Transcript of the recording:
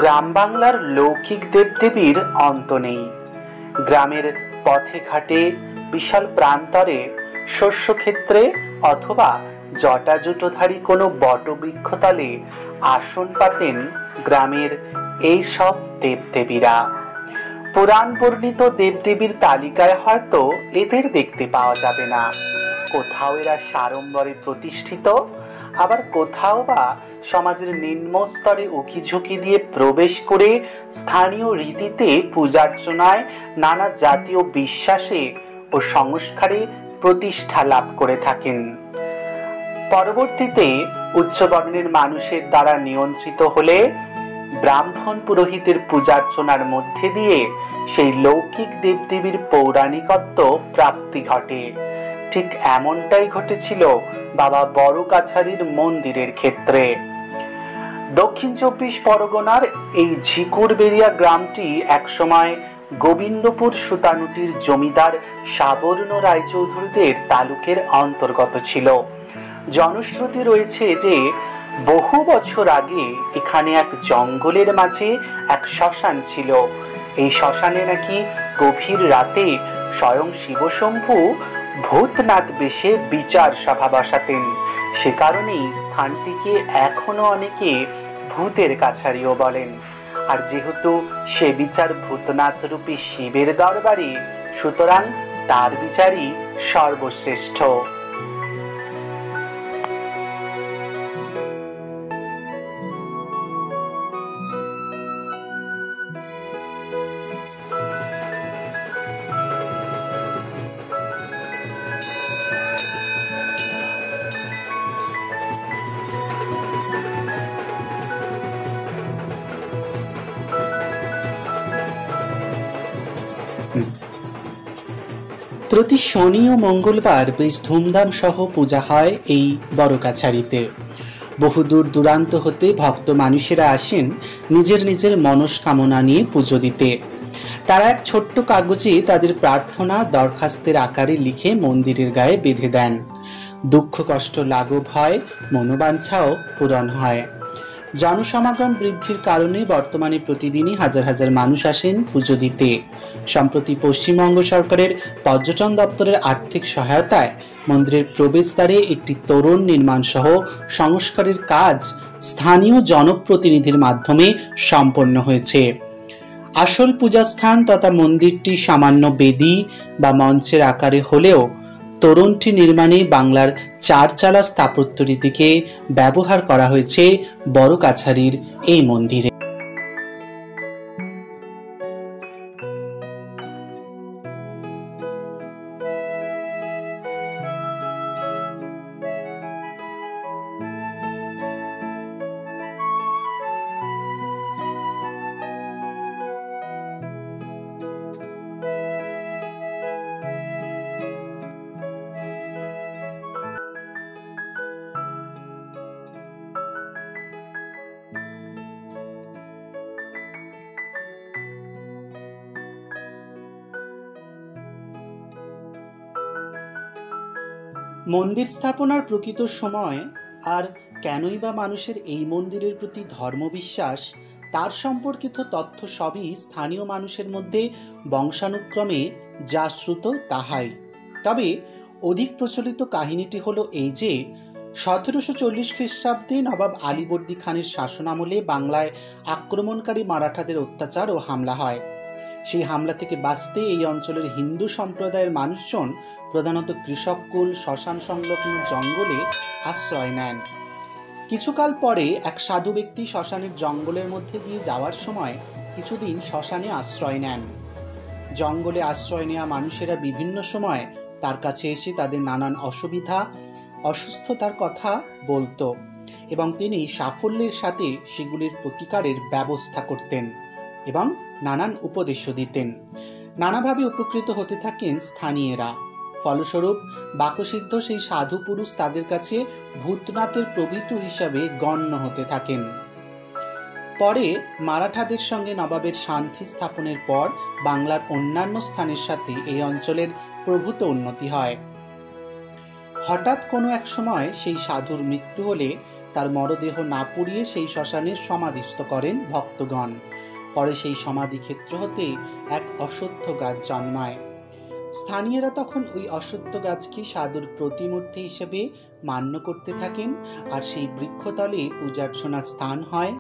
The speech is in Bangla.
গ্রাম বাংলার লৌকিক দেবদেবীর অন্ত নেই। গ্রামের পথে ঘাটে, বিশাল প্রান্তরে, শস্যক্ষেত্রে অথবা জটাজুটোধারী কোনো বটবৃক্ষতলে আসন পাতেন গ্রামের এই সব দেবদেবীরা। পুরাণ বর্ণিত দেবদেবীর তালিকায় হয়তো এদের দেখতে পাওয়া যাবে না। কোথাও এরা সাড়ম্বরে প্রতিষ্ঠিত, আবার কোথাও বা সমাজের নিম্ন স্তরে উকিঝুঁকি দিয়ে প্রবেশ করে স্থানীয় রীতিতে পূজার্চনায়, নানা জাতীয় বিশ্বাসে ও সংস্কারে প্রতিষ্ঠা লাভ করে থাকেন। পরবর্তীতে উচ্চবর্ণের মানুষের দ্বারা নিয়ন্ত্রিত হলে ব্রাহ্মণ পুরোহিতের পূজার্চনার মধ্যে দিয়ে সেই লৌকিক দেবদেবীর পৌরাণিকত্ব প্রাপ্তি ঘটে। ঠিক এমনটাই ঘটেছিল বাবা বড় কাছারির মন্দিরের ক্ষেত্রে। দক্ষিণ ২৪ পরগনার এই ঝিকুরবেড়িয়া গ্রামটি একসময় গোবিন্দপুর সুতানুটির জমিদার সাবর্ণ রায়চৌধুরীদের তালুকের অন্তর্গত ছিল। জনশ্রুতি রয়েছে যে বহু বছর আগে এখানে এক জঙ্গলের মাঝে এক শ্মশান ছিল। এই শ্মশানে নাকি গভীর রাতে স্বয়ং শিবশম্ভু ভূতনাথ বেশে বিচার সভা বসাতেন। সে কারণেই স্থানটিকে এখনো অনেকে ভূতের কাছারিও বলেন। আর যেহেতু সে বিচার ভূতনাথ রূপী শিবের দরবারে, সুতরাং তার বিচারই সর্বশ্রেষ্ঠ। প্রতি শনি ও মঙ্গলবার বেশ ধুমধাম সহ পূজা হয় এই বড় কাছারিতে। বহু দূর দূরান্ত হতে ভক্ত মানুষেরা আসেন নিজের নিজের মনস্কামনা নিয়ে পুজো দিতে। তারা এক ছোট্ট কাগজে তাদের প্রার্থনা দরখাস্তের আকারে লিখে মন্দিরের গায়ে বেঁধে দেন। দুঃখ কষ্ট লাঘব হয়, মনোবাঞ্ছাও পূরণ হয়। জনসমাগম বৃদ্ধির কারণে বর্তমানে প্রতিদিনই হাজার হাজার মানুষ আসেন পুজো দিতে। সম্প্রতি পশ্চিমবঙ্গ সরকারের পর্যটন দপ্তরের আর্থিক সহায়তায় মন্দিরের প্রবেশদ্বারে একটি তোরণ নির্মাণ সহ সংস্কারের কাজ স্থানীয় জনপ্রতিনিধির মাধ্যমে সম্পন্ন হয়েছে। আসল পূজাস্থান তথা মন্দিরটি সামান্য বেদি বা মঞ্চের আকারে হলেও তোরণটি নির্মাণে বাংলার চারচালা স্থাপত্য রীতিকে ব্যবহার করা হয়েছে বড় কাছারির এই মন্দিরে। মন্দির স্থাপনার প্রকৃত সময় আর কেনই বা মানুষের এই মন্দিরের প্রতি ধর্মবিশ্বাস, তার সম্পর্কিত তথ্য সবই স্থানীয় মানুষের মধ্যে বংশানুক্রমে যা শ্রুত তাহাই। তবে অধিক প্রচলিত কাহিনীটি হলো এই যে ১৭৪০ খ্রিস্টাব্দে নবাব আলীবর্দী খানের শাসনামলে বাংলায় আক্রমণকারী মারাঠাদের অত্যাচার ও হামলা হয়। সেই হামলা থেকে বাঁচতে এই অঞ্চলের হিন্দু সম্প্রদায়ের মানুষজন প্রধানত কৃষককুল শ্মশান সংলগ্ন জঙ্গলে আশ্রয় নেন। কিছুকাল পরে এক সাধু ব্যক্তি শ্মশানের জঙ্গলের মধ্যে দিয়ে যাওয়ার সময় কিছুদিন শ্মশানে আশ্রয় নেন। জঙ্গলে আশ্রয় নেওয়া মানুষেরা বিভিন্ন সময় তার কাছে এসে তাদের নানান অসুবিধা অসুস্থতার কথা বলতো এবং তিনি সাফল্যের সাথে সেগুলির প্রতিকারের ব্যবস্থা করতেন এবং নানান উপদেশও দিতেন। নানাভাবে উপকৃত হতে থাকেন স্থানীয়রা। ফলস্বরূপ বাকসিদ্ধ সেই সাধু পুরুষ তাদের কাছে ভূতনাথের প্রভৃত হিসাবে গণ্য হতে থাকেন। পরে মারাঠাদের সঙ্গে নবাবের শান্তি স্থাপনের পর বাংলার অন্যান্য স্থানের সাথে এই অঞ্চলের প্রভূত উন্নতি হয়। হঠাৎ কোনো এক সময় সেই সাধুর মৃত্যু হলে তার মরদেহ না পুড়িয়ে সেই শ্মশানে সমাধিস্থ করেন ভক্তগণ। পরে সেই সমাধি ক্ষেত্র হতে এক অশ্বত্থ গাছ জন্মায়। স্থানীয়রা তখন ওই অশ্বত্থ গাছকে সাধুর প্রতিমূর্তি হিসেবে মান্য করতে থাকেন, আর সেই বৃক্ষতলে পূজার্চনার স্থান হয়